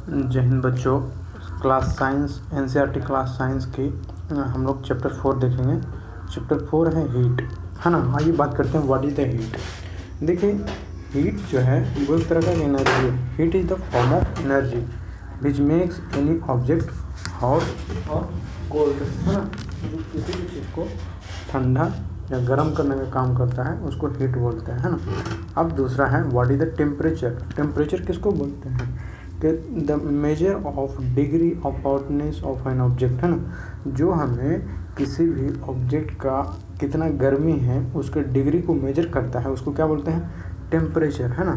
जय हिंद बच्चों। Class science NCERT class science की हम लोग चैप्टर 4 देखेंगे। चैप्टर 4 है हीट, है ना। आइए बात करते हैं व्हाट इज द हीट। देखिए, हीट जो है वो एक तरह का एनर्जी है। Heat is the form of energy which makes any object hot और कोल्ड, है ना। जो किसी भी चीज़ को ठंडा या गर्म करने का काम करता है उसको हीट बोलते हैं, है ना। अब दूसरा है what is the temperature. Temperature किसको बोलते हैं कि the measure of degree of hotness of an object, है ना। जो हमें किसी भी ऑब्जेक्ट का कितना गर्मी है उसके डिग्री को मेजर करता है उसको क्या बोलते हैं, टेम्परेचर, है ना।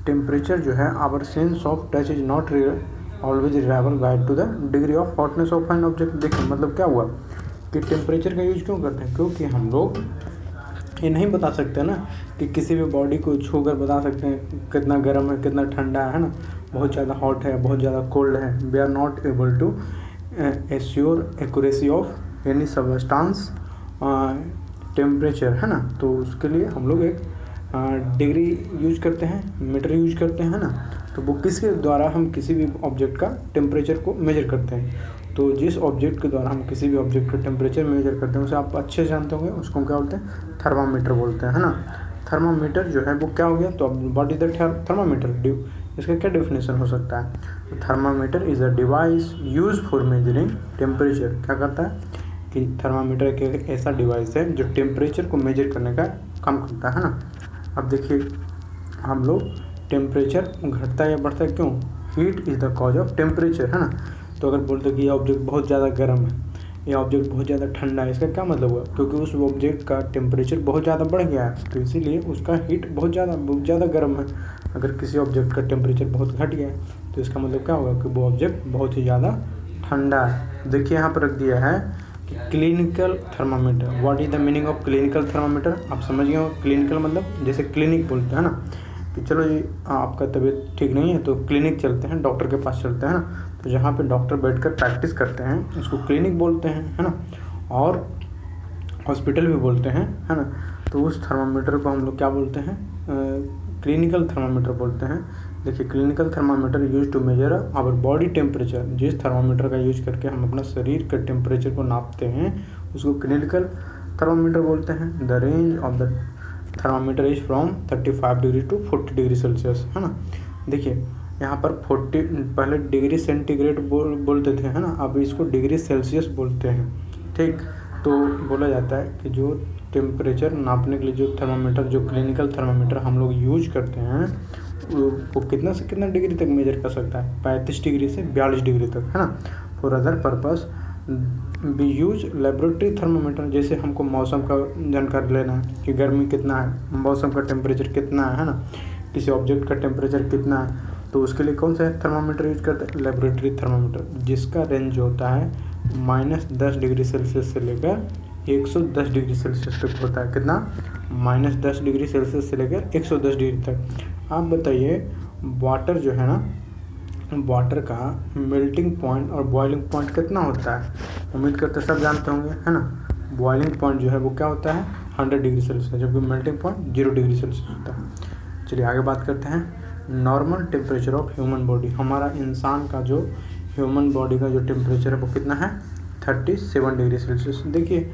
टेम्परेचर जो है our sense of touch is not always reliable guide to the degree of hotness of an object. देखिए मतलब क्या हुआ कि टेम्परेचर का यूज क्यों करते हैं, क्योंकि हम लोग ये नहीं बता सकते ना कि किसी भी बॉडी को छू कर बता सकते हैं कितना गर्म है कितना ठंडा है ना, बहुत ज़्यादा हॉट है बहुत ज़्यादा कोल्ड है। We are not able to assure accuracy of any substance temperature, है ना। तो उसके लिए हम लोग एक डिग्री यूज करते हैं, मीटर यूज करते हैं, है ना। तो वो किसके द्वारा हम किसी भी ऑब्जेक्ट का टेम्परेचर को मेजर करते हैं। तो जिस ऑब्जेक्ट के द्वारा हम किसी भी ऑब्जेक्ट का टेम्परेचर मेजर करते हैं उसे आप अच्छे से जानते होंगे, उसको क्या बोलते हैं, थर्मामीटर बोलते हैं, है ना। थर्मामीटर जो है वो क्या हो गया, तो अब व्हाट इज द थर्मामीटर, इसका क्या डेफिनेशन हो सकता है। Thermometer is a device use for measuring temperature. क्या करता है कि थर्मामीटर एक ऐसा डिवाइस है जो टेम्परेचर को मेजर करने का काम करता है ना। अब देखिए हम लोग टेम्परेचर घटता है या बढ़ता है क्यों, heat is the cause of temperature, है ना। तो अगर बोलते कि ये ऑब्जेक्ट बहुत ज़्यादा गर्म है, ये ऑब्जेक्ट बहुत ज़्यादा ठंडा है, इसका क्या मतलब हुआ, क्योंकि उस ऑब्जेक्ट का टेम्परेचर बहुत ज़्यादा बढ़ गया है तो इसीलिए उसका हीट बहुत ज़्यादा गर्म है। अगर किसी ऑब्जेक्ट का टेम्परेचर बहुत घट गया है तो इसका मतलब क्या होगा कि वो ऑब्जेक्ट बहुत ही ज़्यादा ठंडा है। देखिए यहाँ पर रख दिया है कि clinical thermometer. What is the meaning of clinical thermometer, आप समझ गए हो। क्लिनिकल मतलब जैसे क्लिनिक बोलते हैं ना कि चलो जी आपका तबीयत ठीक नहीं है तो क्लिनिक चलते हैं, डॉक्टर के पास चलते हैं ना। तो जहाँ पे डॉक्टर बैठकर प्रैक्टिस करते हैं उसको क्लिनिक बोलते हैं, है ना। और हॉस्पिटल भी बोलते हैं, है ना। तो उस थर्मामीटर को हम लोग क्या बोलते हैं, क्लिनिकल थर्मामीटर बोलते हैं। देखिए clinical thermometer use to measure our body temperature. जिस थर्मामीटर का यूज करके हम अपना शरीर के टेम्परेचर को नापते हैं उसको क्लिनिकल थर्मामीटर बोलते हैं। The range of the thermometer is from 35 degree to 40 degree Celsius, है ना। देखिए यहाँ पर 40 पहले डिग्री सेंटीग्रेड बोलते थे, है ना, अब इसको डिग्री सेल्सियस बोलते हैं, ठीक। तो बोला जाता है कि जो टेम्परेचर नापने के लिए जो थर्मामीटर, जो क्लिनिकल थर्मामीटर हम लोग यूज करते हैं वो कितना से कितना डिग्री तक मेजर कर सकता है, 35 डिग्री से 42 डिग्री तक, है ना। For other purpose we use laboratory thermometer. जैसे हमको मौसम का जानकारी लेना है कि गर्मी कितना है, मौसम का टेम्परेचर कितना है ना, किसी ऑब्जेक्ट का टेम्परेचर कितना है, तो उसके लिए कौन सा थर्मामीटर यूज करते हैं, लेबोरेटरी थर्मामीटर, जिसका रेंज होता है -10 डिग्री सेल्सियस से लेकर 110 डिग्री सेल्सियस तक होता है। कितना, -10 डिग्री सेल्सियस से लेकर 110 डिग्री तक। आप बताइए वाटर जो है ना, वाटर का मेल्टिंग पॉइंट और बॉइलिंग पॉइंट कितना होता है, उम्मीद करते सब जानते होंगे, है ना। बॉइलिंग पॉइंट जो है वो क्या होता है 100 डिग्री सेल्सियस, जबकि मेल्टिंग पॉइंट 0 डिग्री सेल्सियस होता है। चलिए आगे बात करते हैं normal temperature of human body. हमारा इंसान का जो ह्यूमन बॉडी का जो टेम्परेचर है वो कितना है 37 डिग्री सेल्सियस। देखिए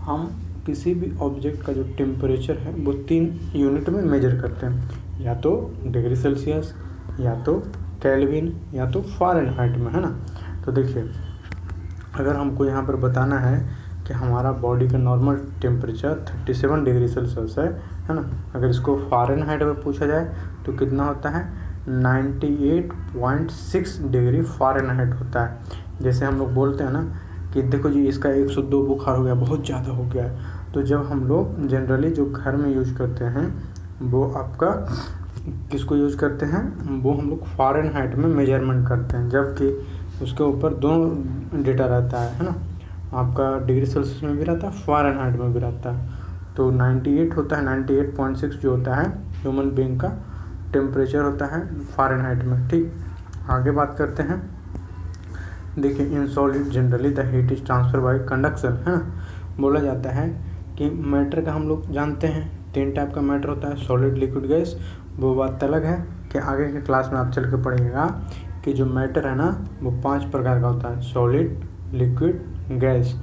हम किसी भी ऑब्जेक्ट का जो टेम्परेचर है वो 3 यूनिट में मेजर करते हैं, या तो डिग्री सेल्सियस, या तो केल्विन, या तो फ़ारेनहाइट में, है ना। तो देखिए अगर हमको यहाँ पर बताना है कि हमारा बॉडी का नॉर्मल टेम्परेचर 37 डिग्री सेल्सियस है ना। अगर इसको फ़ारेनहाइट में पूछा जाए तो कितना होता है 98.6 डिग्री फ़ारेनहाइट होता है। जैसे हम लोग बोलते हैं ना कि देखो जी इसका 102 बुखार हो गया, बहुत ज़्यादा हो गया है। तो जब हम लोग जनरली जो घर में यूज करते हैं वो आपका किसको यूज करते हैं, वो हम लोग फ़ारेनहाइट में मेजरमेंट करते हैं, जबकि उसके ऊपर दोनों डेटा रहता है ना। आपका डिग्री सेल्सियस में भी रहता है, फ़ारेनहाइट में भी रहता है। तो 98 होता है, 98.6 जो होता है ह्यूमन बीइंग का टेम्परेचर होता है फ़ारेनहाइट में, ठीक। आगे बात करते हैं। देखिए in solid generally the heat is transfer by conduction, है ना। बोला जाता है कि मैटर का हम लोग जानते हैं 3 टाइप का मैटर होता है, सॉलिड, लिक्विड, गैस। वो बात अलग है कि आगे के क्लास में आप चल के पढ़िएगा कि जो मैटर है ना वो 5 प्रकार का होता है, सॉलिड, लिक्विड, गैस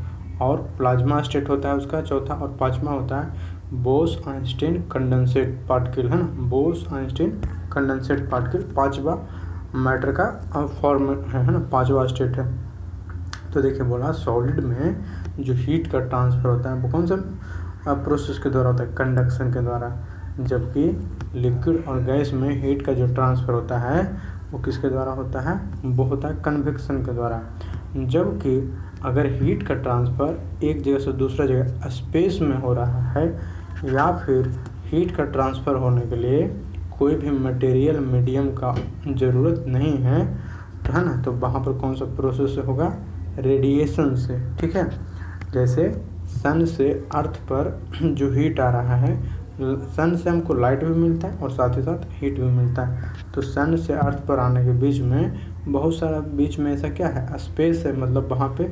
और प्लाज्मा स्टेट होता है उसका चौथा, और पांचवा होता है बोस-आइंस्टीन कंडेंसेट पार्टिकल, है ना, बोस-आइंस्टीन कंडेंसेट पार्टिकल पांचवा मैटर का फॉर्म है ना, पांचवा स्टेट है। तो देखिए बोला सॉलिड में जो हीट का ट्रांसफ़र होता है वो कौन सा प्रोसेस के द्वारा होता है, कंडक्शन के द्वारा, जबकि लिक्विड और गैस में हीट का जो ट्रांसफ़र होता है वो किसके द्वारा होता है, वो होता है कन्वेक्शन के द्वारा। जबकि अगर हीट का ट्रांसफ़र एक जगह से दूसरा जगह स्पेस में हो रहा है या फिर हीट का ट्रांसफ़र होने के लिए कोई भी मटेरियल मीडियम का ज़रूरत नहीं है, तो है ना, तो वहाँ पर कौन सा प्रोसेस होगा, रेडिएशन से। ठीक है, जैसे सन से अर्थ पर जो हीट आ रहा है, सन से हमको लाइट भी मिलता है और साथ ही साथ हीट भी मिलता है। तो सन से अर्थ पर आने के बीच में बहुत सारा बीच में ऐसा क्या है, स्पेस है, मतलब वहाँ पे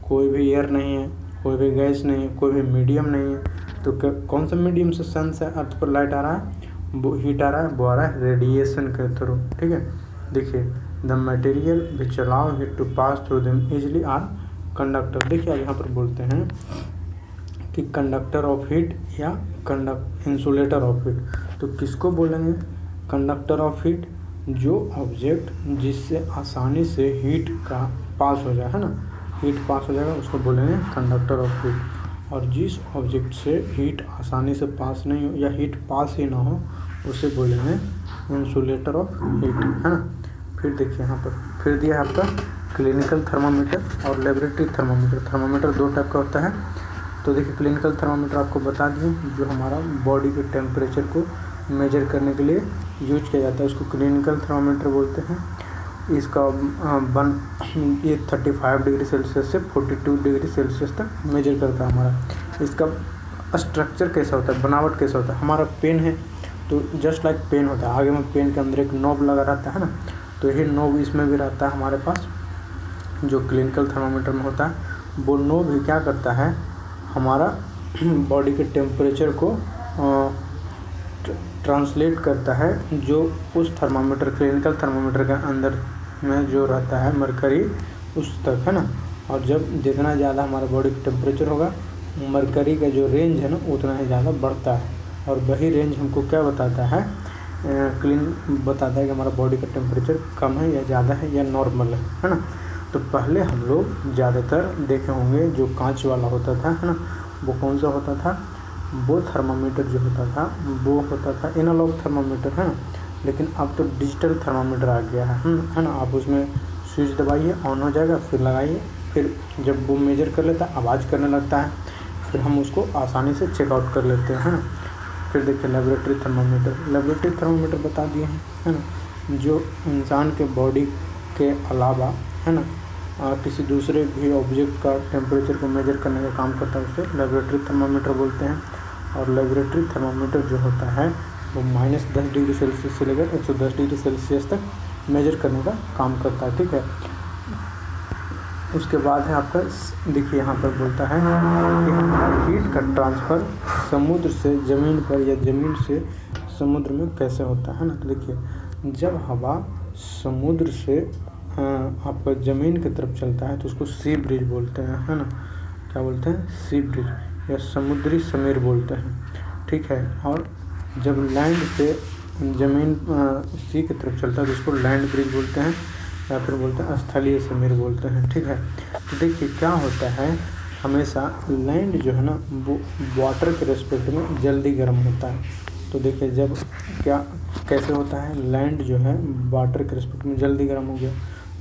कोई भी एयर नहीं है, कोई भी गैस नहीं है, कोई भी मीडियम नहीं है। तो कौन सा मीडियम से सन से अर्थ पर लाइट आ रहा है, वो हीट आ रहा है, वो आ रहा है रेडिएशन के थ्रू। ठीक है, देखिए the material which allow heat to pass through them easily are conductor. देखिए अब यहाँ पर बोलते हैं कि कंडक्टर ऑफ हीट या इंसुलेटर ऑफ हीट। तो किसको बोलेंगे, कंडक्टर ऑफ हीट, जो ऑब्जेक्ट जिससे आसानी से हीट का पास हो जाए, है ना, हीट पास हो जाएगा उसको बोलेंगे कंडक्टर ऑफ हीट। और जिस ऑब्जेक्ट से हीट आसानी से पास नहीं हो या हीट पास ही ना हो उसे बोलेंगे इंसुलेटर ऑफ हीट, है ना। फिर देखिए यहाँ पर फिर दिया है आपका क्लिनिकल थर्मामीटर और लेबोरेटरी थर्मामीटर। थर्मामीटर दो टाइप का होता है। तो देखिए क्लिनिकल थर्मामीटर आपको बता दिए, जो हमारा बॉडी के टेम्परेचर को मेजर करने के लिए यूज किया जाता है, उसको क्लिनिकल थर्मामीटर बोलते हैं। इसका ये 35 डिग्री सेल्सियस से 42 डिग्री सेल्सियस तक मेजर करता है हमारा। इसका स्ट्रक्चर कैसा होता है, बनावट कैसा होता है, हमारा पेन है तो जस्ट लाइक पेन होता है, आगे में पेन के अंदर एक नॉब लगा रहता है ना, तो यही नॉब इसमें भी रहता है हमारे पास, जो क्लिनिकल थर्मामीटर में होता है। वो नॉब ही क्या करता है, हमारा बॉडी के टेम्परेचर को ट्रांसलेट करता है, जो उस थर्मामीटर क्लिनिकल थर्मामीटर के अंदर में जो रहता है मरकरी उस तक, है ना। और जब जितना ज़्यादा हमारा बॉडी का टेम्परेचर होगा, मरकरी का जो रेंज है ना उतना ही ज़्यादा बढ़ता है, और वही रेंज हमको क्या बताता है, बताता है कि हमारा बॉडी का टेम्परेचर कम है या ज़्यादा है या नॉर्मल है ना। तो पहले हम लोग ज़्यादातर देखे होंगे जो कांच वाला होता था, है ना, वो कौन सा होता था, वो थर्मामीटर जो होता था वो होता था एनालॉग थर्मामीटर, है ना। लेकिन अब तो डिजिटल थर्मामीटर आ गया है ना। आप उसमें स्विच दबाइए, ऑन हो जाएगा, फिर लगाइए, फिर जब वो मेजर कर लेता है आवाज़ करने लगता है, फिर हम उसको आसानी से चेकआउट कर लेते हैं, है ना। फिर देखिए लेबोरेटरी थर्मामीटर। लेबोरेटरी थर्मामीटर बता दिए हैं, है ना, जो इंसान के बॉडी के अलावा, है ना, किसी दूसरे भी ऑब्जेक्ट का टेम्परेचर को मेजर करने का काम करता है, उसे लेबोरेटरी थर्मामीटर बोलते हैं। और लेबोरेटरी थर्मामीटर जो होता है वो -10 डिग्री सेल्सियस से लेकर 110 डिग्री सेल्सियस तक मेजर करने का काम करता है। ठीक है, उसके बाद है आपका, देखिए यहाँ पर बोलता है कि हमारा हीट का ट्रांसफ़र समुद्र से ज़मीन पर या ज़मीन से समुद्र में कैसे होता है ना। तो देखिए जब हवा समुद्र से आपका ज़मीन की तरफ चलता है तो उसको सी ब्रिज बोलते हैं, है ना। क्या बोलते हैं, सी ब्रिज या समुद्री समीर बोलते हैं। ठीक है, और जब लैंड से ज़मीन सी की तरफ चलता है तो उसको लैंड ब्रिज बोलते हैं, या फिर बोलते हैं स्थलीय समीर बोलते हैं। ठीक है, तो देखिए क्या होता है, हमेशा लैंड जो है ना वो वाटर के रिस्पेक्ट में जल्दी गर्म होता है। तो देखिए जब क्या कैसे होता है, लैंड जो है वाटर के रिस्पेक्ट में जल्दी गर्म हो गया,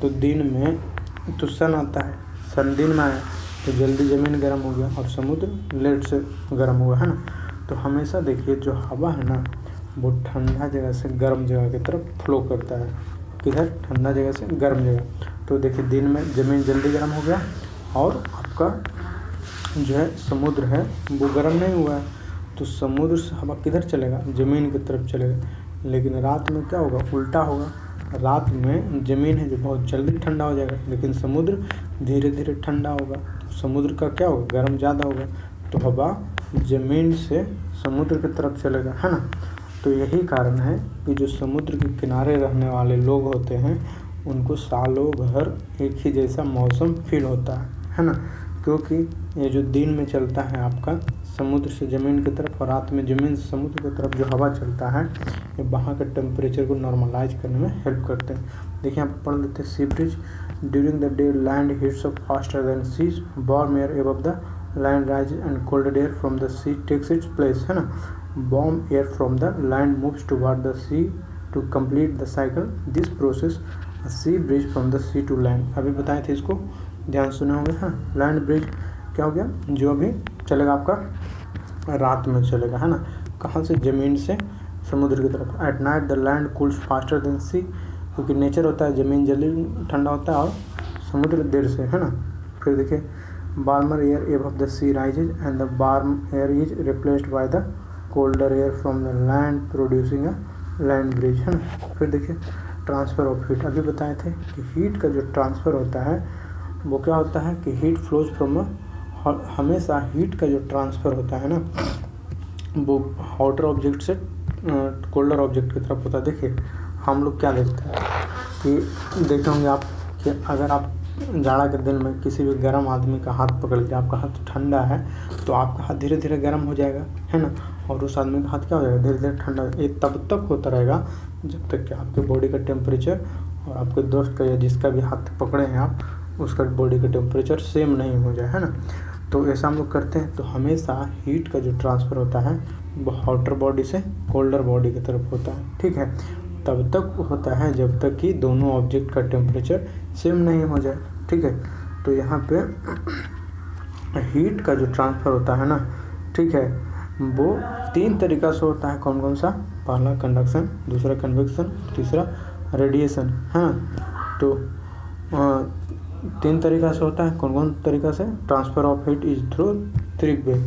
तो दिन में तो सन आता है, सन दिन में आया तो जल्दी ज़मीन गर्म हो गया, और समुद्र लेट से गर्म हुआ, है ना। तो हमेशा देखिए जो हवा है ना वो ठंडा जगह से गर्म जगह की तरफ फ्लो करता है, किधर, ठंडा जगह से गर्म जगह। तो देखिए दिन में ज़मीन जल्दी गर्म हो गया, और आपका जो है समुद्र है वो गर्म नहीं हुआ है, तो समुद्र से हवा किधर चलेगा, ज़मीन की तरफ चलेगा। लेकिन रात में क्या होगा, उल्टा होगा, रात में ज़मीन है जो बहुत जल्दी ठंडा हो जाएगा, लेकिन समुद्र धीरे धीरे ठंडा होगा। समुद्र का क्या होगा, गर्म ज़्यादा होगा, तो हवा ज़मीन से समुद्र की तरफ चलेगा, है ना। तो यही कारण है कि जो समुद्र के किनारे रहने वाले लोग होते हैं उनको सालों भर एक ही जैसा मौसम फील होता है ना, क्योंकि ये जो दिन में चलता है आपका समुद्र से ज़मीन की तरफ और रात में ज़मीन से समुद्र की तरफ जो हवा चलता है, ये वहाँ के टेम्परेचर को नॉर्मलाइज करने में हेल्प करते हैं। देखिए यहाँ पर पढ़ लेते हैं sea breeze. During the day land heats up faster than seas, warm air above the land rises and cold air from the sea takes its place, है ना। Warm air from the land moves toward the sea to complete the cycle, this process sea breeze from the sea to land. अभी बताए थे इसको, ध्यान सुने होंगे। हाँ, लैंड ब्रिज क्या हो गया, जो अभी चलेगा आपका रात में चलेगा, है ना, कहाँ से, ज़मीन से समुद्र की तरफ। At night the land cools faster than sea, क्योंकि नेचर होता है ज़मीन जल्दी ठंडा होता है और समुद्र देर से, है ना। फिर देखिए warmer air above the sea rises and the warm air is replaced by the colder air from the land producing a land breeze, है ना। फिर देखिए ट्रांसफ़र ऑफ हीट, अभी बताए थे कि हीट का जो ट्रांसफ़र होता है वो क्या होता है कि हीट फ्लोज फ्रॉम, हमेशा हीट का जो ट्रांसफ़र होता है ना वो हॉटर ऑब्जेक्ट से कोल्डर ऑब्जेक्ट की तरफ होता है। देखिए हम लोग क्या देखते हैं कि देखे होंगे आप कि अगर आप जाड़ा के दिन में किसी भी गर्म आदमी का हाथ पकड़ के, आपका हाथ ठंडा है तो आपका हाथ धीरे धीरे गर्म हो जाएगा, है ना, और उस आदमी का हाथ क्या हो जाएगा, धीरे धीरे ठंडा। ये तब तक होता रहेगा जब तक कि आपके बॉडी का टेम्परेचर और आपके दोस्त का या जिसका भी हाथ पकड़े हैं आप, उसका बॉडी का टेम्परेचर सेम नहीं हो जाए, है ना। तो ऐसा हम लोग करते हैं। तो हमेशा हीट का जो ट्रांसफ़र होता है वो हॉटर बॉडी से कोल्डर बॉडी की तरफ होता है, ठीक है। तब तक होता है जब तक कि दोनों ऑब्जेक्ट का टेम्परेचर सेम नहीं हो जाए, ठीक है। तो यहाँ पे हीट का जो ट्रांसफ़र होता है ना, ठीक है, वो 3 तरीक़ा से होता है। कौन कौन सा, पहला कंडक्शन, दूसरा कन्वेक्शन, तीसरा रेडिएशन, है ना। तो 3 तरीक़ा से होता है। कौन कौन तरीक़ा से, transfer of heat is through 3 way,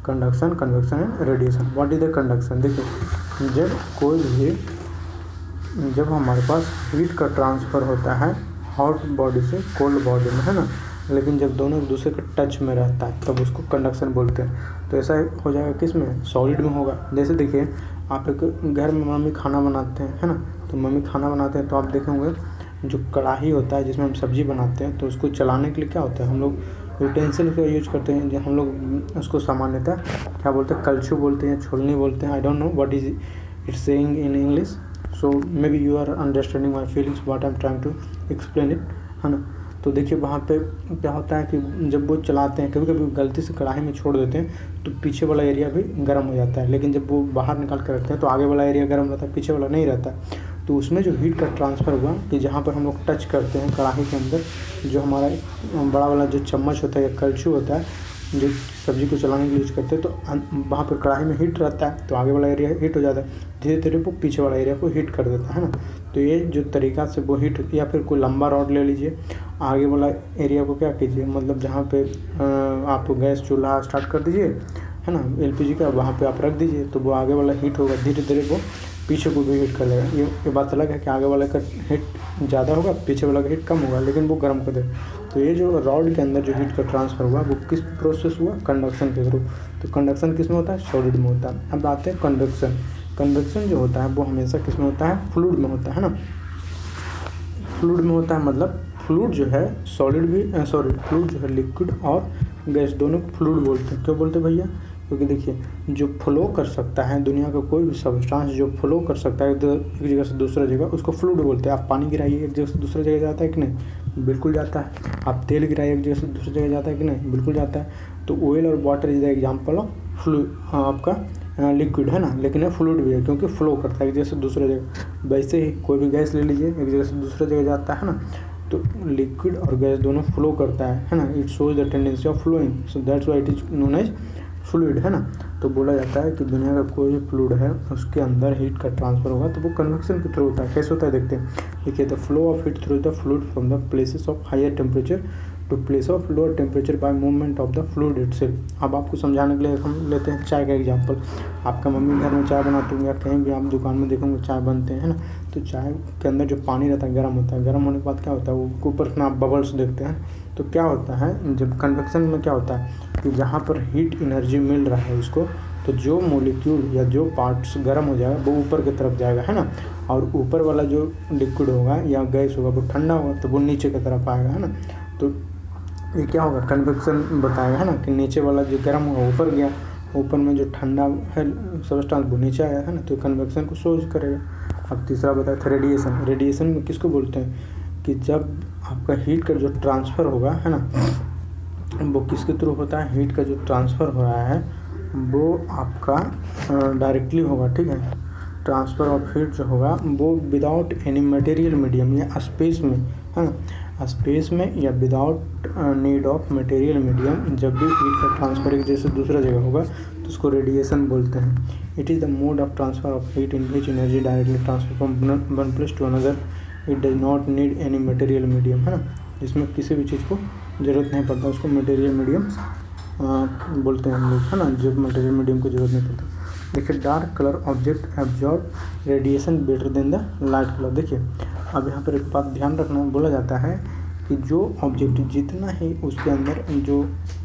conduction, convection and radiation. What is the conduction, देखिए जब हमारे पास हीट का ट्रांसफ़र होता है हॉट बॉडी से कोल्ड बॉडी में, है ना, लेकिन जब दोनों एक दूसरे के टच में रहता है तब उसको कंडक्शन बोलते हैं। तो ऐसा हो जाएगा किस में, सॉलिड में होगा। जैसे देखिए आप एक घर में मम्मी खाना बनाते हैं, है ना, तो मम्मी खाना बनाते हैं तो आप देखेंगे जो कढ़ाई होता है जिसमें हम सब्ज़ी बनाते हैं, तो उसको चलाने के लिए क्या होता है, हम लोग यूटेंसिल का यूज करते हैं। हम लोग उसको सामान्यतः क्या बोलते हैं, कलछू बोलते हैं, छोलनी बोलते हैं। I don't know what is it saying in English, so maybe you are understanding my feelings what I am trying to explain it, है ना। तो देखिए वहाँ पे क्या होता है कि जब वो चलाते हैं, कभी कभी गलती से कढ़ाई में छोड़ देते हैं तो पीछे वाला एरिया भी गर्म हो जाता है, लेकिन जब वो बाहर निकाल कर रखते हैं तो आगे वाला एरिया गर्म रहता है, पीछे वाला नहीं रहता। तो उसमें जो हीट का ट्रांसफ़र हुआ कि जहाँ पर हम लोग टच करते हैं कढ़ाई के अंदर, जो हमारा बड़ा वाला जो चम्मच होता है या कलछू होता है जो सब्ज़ी को चलाने के लिए यूज करते हैं, तो वहाँ पर कढ़ाई में हीट रहता है तो आगे वाला एरिया हीट हो जाता है, धीरे धीरे वो पीछे वाला एरिया को हीट कर देता है ना। तो ये जो तरीक़ा से वो हीट, या फिर कोई लंबा रॉड ले लीजिए, आगे वाला एरिया को क्या कीजिए, मतलब जहाँ पे आप गैस चूल्हा स्टार्ट कर दीजिए, है ना, एलपीजी का, वहाँ पे आप रख दीजिए, तो वो आगे वाला हीट होगा, धीरे धीरे वो पीछे को भी हीट कर लेगा। ये बात अलग है कि आगे वाले का हीट ज़्यादा होगा, पीछे वाला का हीट कम होगा, लेकिन वो गर्म कर देगा। तो ये जो रॉड के अंदर जो हीट का ट्रांसफ़र हुआ वो किस प्रोसेस हुआ, कंडक्शन के थ्रू। तो कंडक्शन किस में होता है, सॉलिड में होता है। अब आते हैं कन्वेक्शन। कन्वेक्शन जो होता है वो हमेशा किस में होता है, फ्लूइड में होता है ना। फ्लूइड में होता है, मतलब फ्लूइड जो है सॉलिड भी, फ्लूइड जो है लिक्विड और गैस दोनों को फ्लूइड बोलते हैं। क्यों बोलते हैं भैया, क्योंकि देखिए जो फ्लो कर सकता है दुनिया का कोई भी सब्सटेंस जो फ्लो कर सकता है एक जगह से दूसरा जगह, उसको फ्लूइड बोलते हैं। आप पानी गिराइए एक जगह से दूसरी जगह जाता है कि नहीं, बिल्कुल जाता है। आप तेल गिराइए एक जगह से दूसरी जगह जाता है कि नहीं, बिल्कुल जाता है। तो ऑयल और water is the example of fluid, आपका लिक्विड है ना, लेकिन ये फ्लूइड भी है क्योंकि फ्लो करता है एक जगह से दूसरी जगह। वैसे ही कोई भी गैस ले लीजिए, एक जगह से दूसरी जगह जाता है ना, तो लिक्विड और गैस दोनों फ्लो करता है ना। It shows the tendency of flowing, so that's why it is known as fluid, है ना। तो बोला जाता है कि दुनिया का कोई भी फ्लूइड है उसके अंदर हीट का ट्रांसफ़र होगा तो वो कन्वेक्शन के थ्रू होता है। कैसे होता है देखते हैं। देखिए the flow of heat through the fluid from the places of higher temperature to place of lower temperature by movement of the fluid itself. अब आपको समझाने के लिए हम लेते हैं चाय का एग्जांपल। आपका मम्मी घर में चाय बनाती होंगे या कहीं भी आप दुकान में देखोगे चाय बनते हैं ना, तो चाय के अंदर जो पानी रहता है गर्म होता है। गर्म होने के बाद क्या होता है, वो ऊपर में आप बबल्स देखते हैं। तो क्या होता है जब कन्वेक्शन में क्या होता है कि जहाँ पर हीट एनर्जी मिल रहा है उसको, तो जो मोलिक्यूल या जो पार्ट्स गर्म हो जाएगा वो ऊपर की तरफ जाएगा, है ना, और ऊपर वाला जो लिक्विड होगा या गैस होगा वो ठंडा होगा तो वो नीचे की तरफ आएगा, है ना। तो ये क्या होगा, कन्वेक्शन बताएगा, है ना, कि नीचे वाला जो गर्म होगा ऊपर गया, ऊपर में जो ठंडा है सबस्टांस वो नीचे आया, है ना, तो कन्वेक्शन को शोज करेगा। अब तीसरा बताया था रेडिएशन। रेडिएशन में किसको बोलते हैं कि जब आपका हीट का जो ट्रांसफ़र होगा, है ना, वो किसके थ्रू होता है, हीट का जो ट्रांसफ़र हो रहा है वो आपका डायरेक्टली होगा, ठीक है। ट्रांसफ़र ऑफ हीट जो होगा वो विदाउट एनी मटेरियल मीडियम या स्पेस में, है ना, स्पेस में या without need of material medium, जब भी हीट का ट्रांसफ़र एक जैसे दूसरा जगह होगा तो उसको रेडिएशन बोलते हैं। It is the mode of transfer of heat in which energy directly transfer from one place to another. It does not need any material medium, है ना, इसमें किसी भी चीज़ को ज़रूरत नहीं पड़ता, उसको मटेरियल मीडियम बोलते हैं हम लोग, है ना, जब मटेरियल मीडियम को ज़रूरत नहीं पड़ता। देखिए dark colour object absorb radiation better than the light colour. देखिए अब यहाँ पर एक बात ध्यान रखना, बोला जाता है कि जो ऑब्जेक्ट जितना ही उसके अंदर जो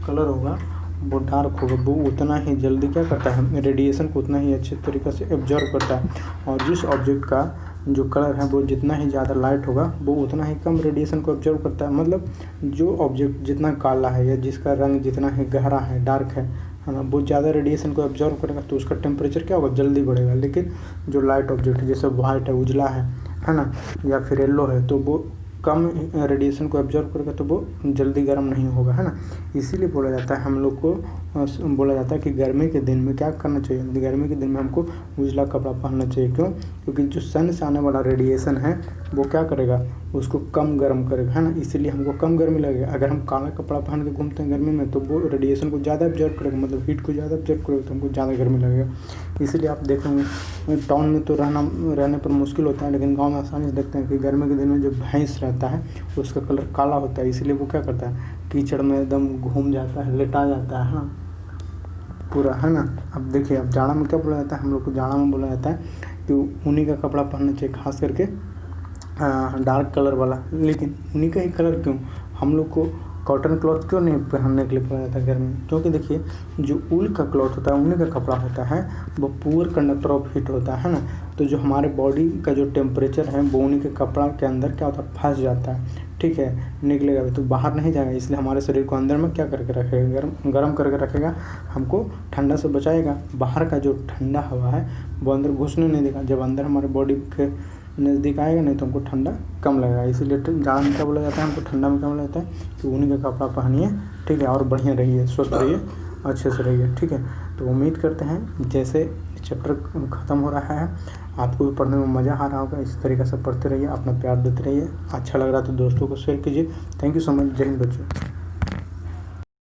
कलर होगा वो डार्क होगा वो उतना ही जल्दी क्या करता है, रेडिएशन को उतना ही अच्छे तरीक़े से एब्जॉर्ब करता है, और जिस ऑब्जेक्ट का जो कलर है वो जितना ही ज़्यादा लाइट होगा वो उतना ही कम रेडिएशन को एब्जॉर्ब करता है। मतलब जो ऑब्जेक्ट जितना काला है या जिसका रंग जितना ही गहरा है, डार्क है ना, वो ज़्यादा रेडिएशन को एब्जॉर्ब करेगा तो उसका टेम्परेचर क्या होगा, जल्दी बढ़ेगा। लेकिन जो लाइट ऑब्जेक्ट है जैसे वाइट है, उजला है ना, या फिर येलो है, तो वो कम रेडिएशन को एब्जॉर्ब करेगा तो वो जल्दी गर्म नहीं होगा, है ना। इसीलिए बोला जाता है हम लोग को बोला जाता है कि गर्मी के दिन में क्या करना चाहिए, गर्मी के दिन में हमको उजला कपड़ा पहनना चाहिए। क्यों? क्योंकि जो सन से आने वाला रेडिएशन है वो क्या करेगा, उसको कम गर्म करेगा, है ना, इसीलिए हमको कम गर्मी लगेगा। अगर हम काला कपड़ा पहन के घूमते हैं गर्मी में तो वो रेडिएशन को ज़्यादा एब्जॉर्ब करेगा, मतलब हीट को ज़्यादा एब्जॉर्ब करेगा, तो हमको ज़्यादा गर्मी लगेगा। इसीलिए आप देखेंगे टाउन में तो रहने पर मुश्किल होता है, लेकिन गाँव में आसानी से देखते हैं कि गर्मी के दिन में जो भैंस रहता है उसका कलर काला होता है, इसीलिए वो क्या करता है, कीचड़ में एकदम घूम जाता है, लेटा जाता है ना पूरा, है ना। अब देखिए अब जाड़ा में क्या बोला जाता है, हम लोग को जाड़ा में बोला जाता है कि ऊनी का कपड़ा पहनना चाहिए, खास करके डार्क कलर वाला। लेकिन ऊनी का ही कलर क्यों, हम लोग को कॉटन क्लॉथ क्यों नहीं पहनने के लिए बोला जाता है गर्मी में? क्योंकि देखिए जो ऊल का क्लॉथ होता है, ऊनी का कपड़ा होता है, वो पुअर कंडक्टर ऑफ हीट होता है ना। तो जो हमारे बॉडी का जो टेम्परेचर है वो ऊनी के कपड़ा के अंदर क्या होता है, फंस जाता है, ठीक है, निकलेगा भी तो बाहर नहीं जाएगा। इसलिए हमारे शरीर को अंदर में क्या करके रखेगा, गर्म करके रखेगा, हमको ठंडा से बचाएगा। बाहर का जो ठंडा हवा है वो अंदर घुसने नहीं देगा, जब अंदर हमारे बॉडी के नज़दीक आएगा नहीं तो हमको ठंडा कम लगेगा। इसीलिए जाड़ा में क्या बोला जाता है, हमको ठंडा में क्या बोला जाता है कि ऊनी का कपड़ा पहनिए, ठीक है, और बढ़िया रहिए, स्वस्थ रहिए, अच्छे से रहिए, ठीक है। तो उम्मीद करते हैं जैसे चैप्टर ख़त्म हो रहा है आपको भी पढ़ने में मज़ा आ रहा होगा। इस तरीके से पढ़ते रहिए, अपना प्यार देते रहिए। अच्छा लग रहा है तो दोस्तों को शेयर कीजिए। Thank you so much. जय हिंद बच्चों।